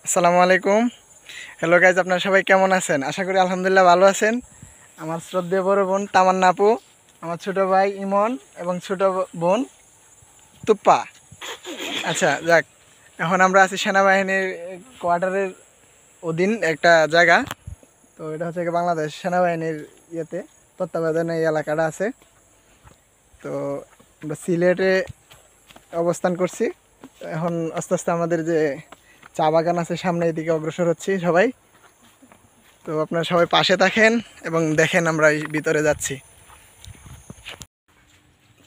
আসসালামু আলাইকুম। Hello guys, আপনারা সবাই কেমন আছেন? আশা করি আলহামদুলিল্লাহ ভালো আছেন। আমার শ্রদ্ধেয় বড় বোন তামান্না আপু, আমার ছোট ভাই ইমন এবং ছোট বোন তুপ্পা। আচ্ছা যাক, এখন আমরা আছি সেনাবাহিনীর কোয়ার্টারের অধীন একটা জায়গা। তো এটা হচ্ছে বাংলাদেশ সেনাবাহিনীর ইয়েতে তত্ত্বাবধানে এই এলাকাটা আছে। তো আমরা সিলেটে অবস্থান করছি। এখন আস্তে আস্তে আমাদের যে চা বাগান আছে সামনে, এদিকে অগ্রসর হচ্ছি সবাই। তো আপনারা সবাই পাশে থাকেন এবং দেখেন আমরা এই ভিতরে যাচ্ছি।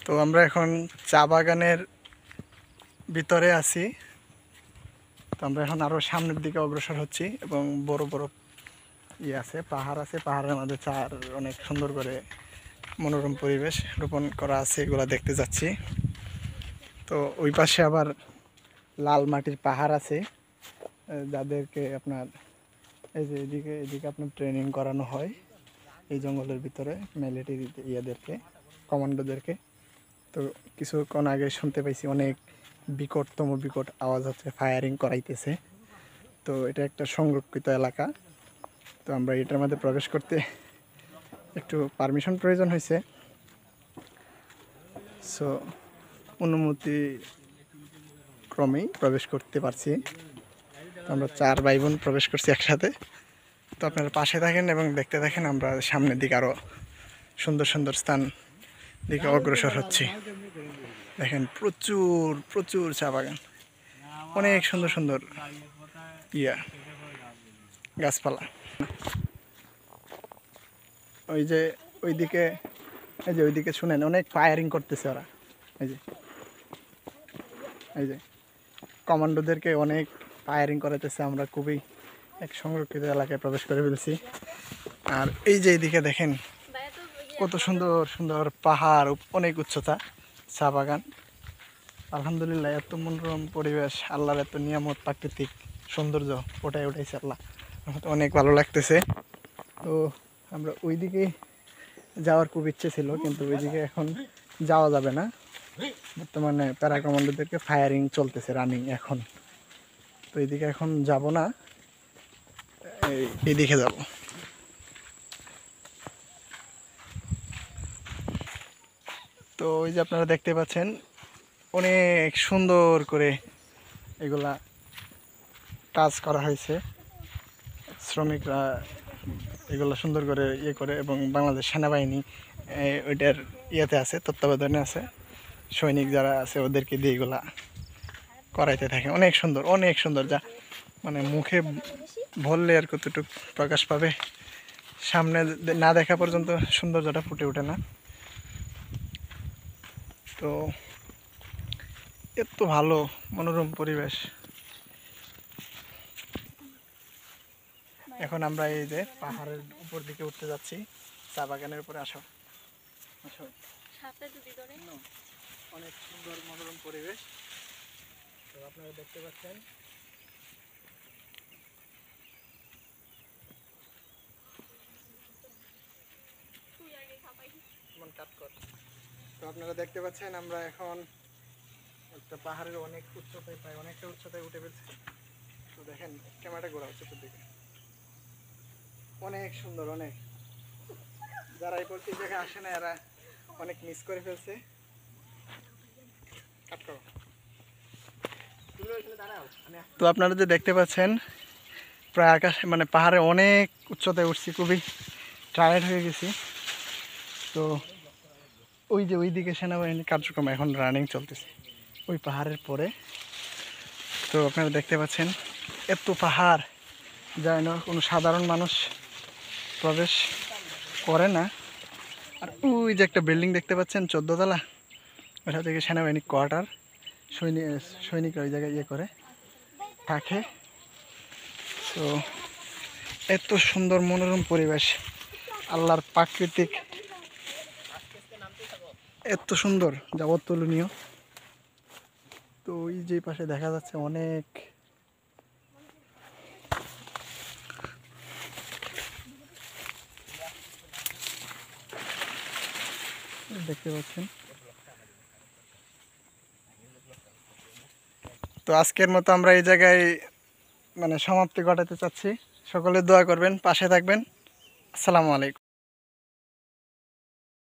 তো আমরা এখন চা বাগানের ভিতরে আছি। তো আমরা এখন আরও সামনের দিকে অগ্রসর হচ্ছি এবং বড় বড় আছে, পাহাড় আছে, পাহাড়ের মধ্যে চার অনেক সুন্দর করে মনোরম পরিবেশ রোপণ করা আছে, এগুলো দেখতে যাচ্ছি। তো ওই পাশে আবার লাল মাটির পাহাড় আছে, যাদেরকে আপনার এই যে এদিকে এদিকে আপনার ট্রেনিং করানো হয় এই জঙ্গলের ভিতরে মিলিটারি ইয়াদেরকে, কমান্ডোদেরকে। তো কিছুক্ষণ আগে শুনতে পাইছি অনেক বিকট আওয়াজ হচ্ছে, ফায়ারিং করাইতেছে। তো এটা একটা সংরক্ষিত এলাকা। তো আমরা এটার মধ্যে প্রবেশ করতে একটু পারমিশন প্রয়োজন হয়েছে। সো অনুমতি ক্রমেই প্রবেশ করতে পারছি। তো আমরা 4 ভাই বোন প্রবেশ করছি একসাথে। তো আপনারা পাশে থাকেন এবং দেখতে থাকেন, আমরা সামনের দিকে আরও সুন্দর সুন্দর স্থান দিকে অগ্রসর হচ্ছি। দেখেন প্রচুর প্রচুর চা বাগান, অনেক সুন্দর সুন্দর গাছপালা। ওই যে ওইদিকে, এই যে ওইদিকে শুনেন অনেক ফায়ারিং করতেছে ওরা। এই যে এই যে কমান্ডোদেরকে অনেক ফায়ারিং করাতেছে। আমরা খুবই এক সংরক্ষিত এলাকায় প্রবেশ করে ফেলছি। আর এই যে এইদিকে দেখেন কত সুন্দর সুন্দর পাহাড়, অনেক উচ্চতা, চা বাগান। আলহামদুলিল্লাহ, এত মনোরম পরিবেশ, আল্লাহর এত নিয়ামত, প্রাকৃতিক সৌন্দর্য উঠাইছে আল্লাহ। আমার তো অনেক ভালো লাগতেছে। তো আমরা ওইদিকে যাওয়ার খুব ইচ্ছে ছিল, কিন্তু ওইদিকে এখন যাওয়া যাবে না। বর্তমানে প্যারা কমান্ডোদেরকে ফায়ারিং চলতেছে, রানিং এখন। তো এইদিকে এখন যাব না, এইদিকে যাব। তো ওই যে আপনারা দেখতে পাচ্ছেন অনেক সুন্দর করে এগুলা কাজ করা হয়েছে। শ্রমিকরা এগুলো সুন্দর করে ইয়ে করে, এবং বাংলাদেশ সেনাবাহিনী ওইটার ইয়েতে আছে, তত্ত্বাবধানে আছে। সৈনিক যারা আছে ওদেরকে দিয়ে এগুলা করাইতে থাকে। অনেক সুন্দর, অনেক সুন্দর, যা মানে মুখে বললে আর কতটুকু প্রকাশ পাবে। সামনে না দেখা পর্যন্ত সৌন্দর্যটা ফুটে ওঠে না। তো এত ভালো মনোরম পরিবেশ। এখন আমরা এই যে পাহাড়ের উপর দিকে উঠতে যাচ্ছি, চা বাগানের উপরে। আসো আসো, অনেক সুন্দর মনোরম পরিবেশ। তো আপনারা দেখতে পাচ্ছেন তো আপনারা দেখতে পাচ্ছেন আমরা এখন একটা পাহাড়ের অনেক উচ্চতায়, প্রায় অনেকটা উচ্চতায় উঠে পেয়েছি। তো দেখেন ক্যামেরাটা ঘোরা হচ্ছে দিকে, অনেক সুন্দর। অনেক যারা এই প্রতি জায়গায় আসে না, এরা অনেক মিস করে ফেলছে। তো আপনারা যে দেখতে পাচ্ছেন প্রায় আকাশ, মানে পাহাড়ে অনেক উচ্চতায় উঠছি, খুবই টায়ার্ড হয়ে গেছি। তো ওই যে ওইদিকে সেনাবাহিনীর কার্যক্রম এখন রানিং চলতেছে ওই পাহাড়ের পরে। তো আপনারা দেখতে পাচ্ছেন এত পাহাড় যায় না, কোনো সাধারণ মানুষ প্রবেশ করে না। আর ওই যে একটা বিল্ডিং দেখতে পাচ্ছেন 14 তলা, ওটা থেকে সেনাবাহিনী কোয়ার্টার। সৈনিকরা ওই জায়গায় ইয়ে করে থাকে। তো এত সুন্দর মনোরম পরিবেশ, আল্লাহর প্রাকৃতিক এত সুন্দর, যা অতুলনীয়। তো ওই যে পাশে দেখা যাচ্ছে অনেক দেখতে পাচ্ছেন। তো আজকের মতো আমরা এই জায়গায় মানে সমাপ্তি ঘটাতে চাচ্ছি। সকলে দোয়া করবেন, পাশে থাকবেন। আসসালামু আলাইকুম।